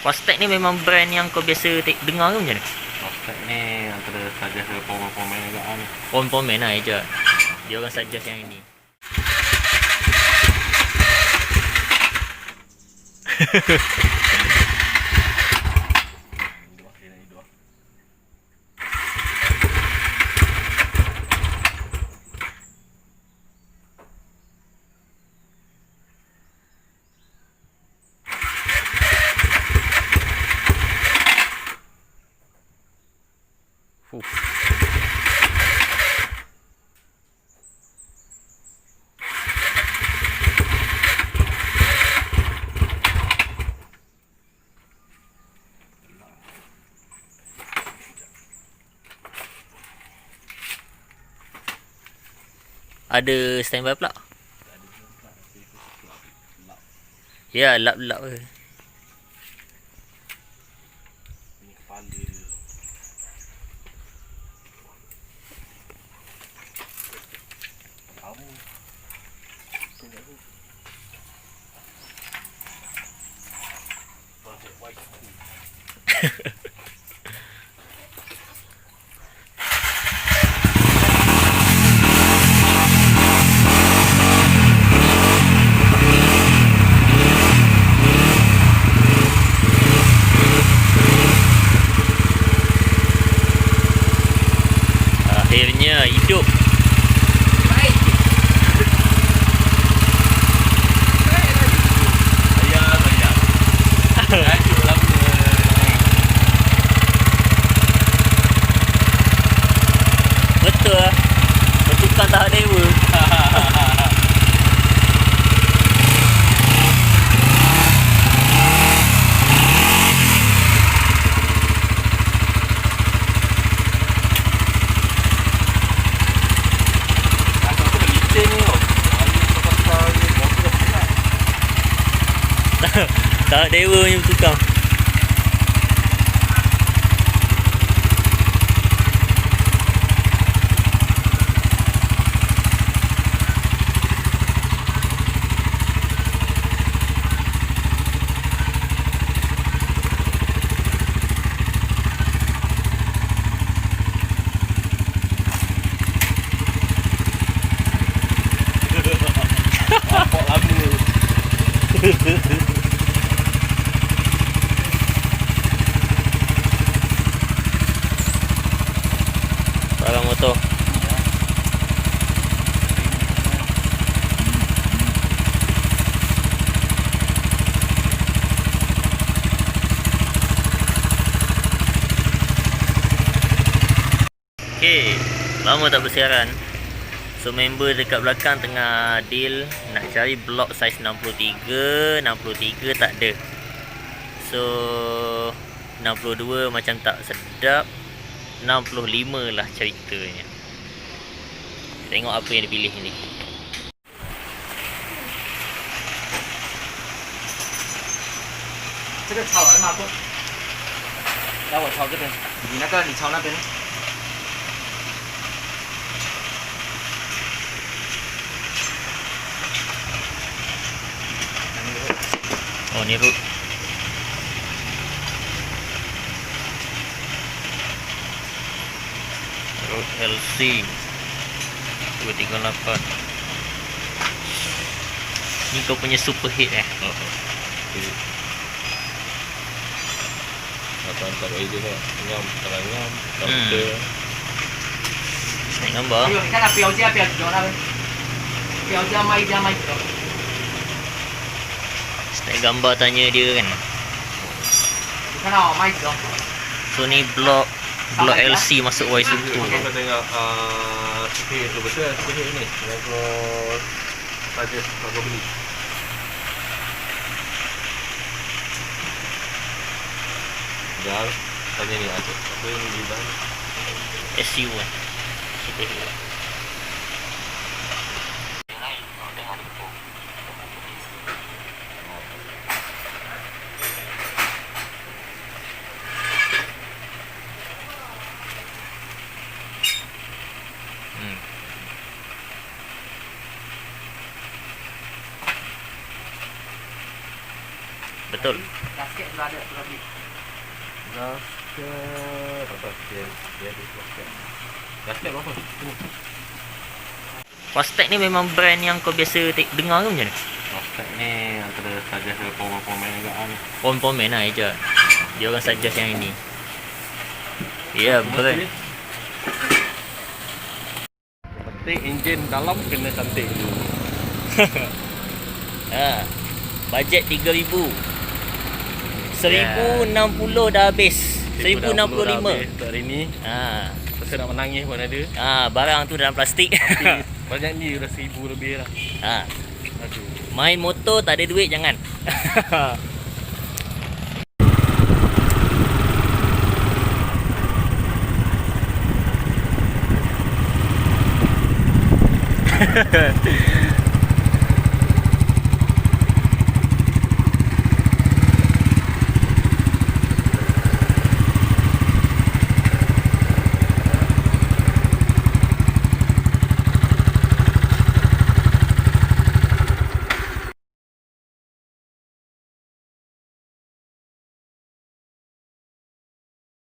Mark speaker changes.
Speaker 1: Fastech ni memang brand yang kau biasa dengar ke macam mana?
Speaker 2: Fastech ni antara suggest ke pemain-pemain agak ni.
Speaker 1: Pemain lah je. Dia orang suggest yang ini. Ada standby pula. Ya, lap-lap ke.
Speaker 2: Ni kepala dia. Kamu. Tengok tu. Project white.
Speaker 1: Akhirnya hidup. Betul lah. Bertukar tahap dewa. Tahap dewa punya bertukar.
Speaker 2: Nampak lama.
Speaker 1: Barang motor. Okay, lama tak bersiaran. So member dekat belakang tengah deal nak cari blok saiz 63 tak ada. So 62 macam tak sedap. 65 lah ceritanya. Tengok apa yang dipilih ni.
Speaker 3: 这个炒完马不？来，我炒这边，你那个你炒那边。
Speaker 1: Oh ni root. Root LC 238. Ni kau punya superhead
Speaker 2: Akan tak ada lah. Ngam, kalau ngam, komputer.
Speaker 1: Naik gambar.
Speaker 3: 哎呦，你看它标价标几多那边？标价卖几多？
Speaker 1: Naik gambar tanya dia kan.
Speaker 3: 你看到我卖几多？
Speaker 1: So ni blok LC masuk Y Suku.
Speaker 2: Kau tengok superhead tu betul superhead ni. Kalau kau suggest kau beli. Dah tanya ni ada apa yang di bahan
Speaker 1: SU superhead. Betul.
Speaker 3: Gasket sudah ada, sudah beli.
Speaker 2: Gasket apa? Dia ada gasket. Gasket berapa? Ini.
Speaker 1: Fastech ni memang brand yang kau biasa dengar ke macam mana?
Speaker 2: Gasket ni antara saja ke pemain juga ni.
Speaker 1: Pemain lah Eja. Dia orang suggest yang ini. Ya, brand.
Speaker 2: Penting enjin dalam kena cantik dulu.
Speaker 1: Ha. Bajet 3,000. 1,060 dah habis. 1,065.
Speaker 2: Untuk hari ni.
Speaker 1: Ha.
Speaker 2: Rasa nak menangis pun ada.
Speaker 1: Barang tu dalam plastik.
Speaker 2: Tapi banyak ni dah 1,000 lebih lah.
Speaker 1: Ha.
Speaker 2: Aduh.
Speaker 1: Main motor tak ada duit jangan.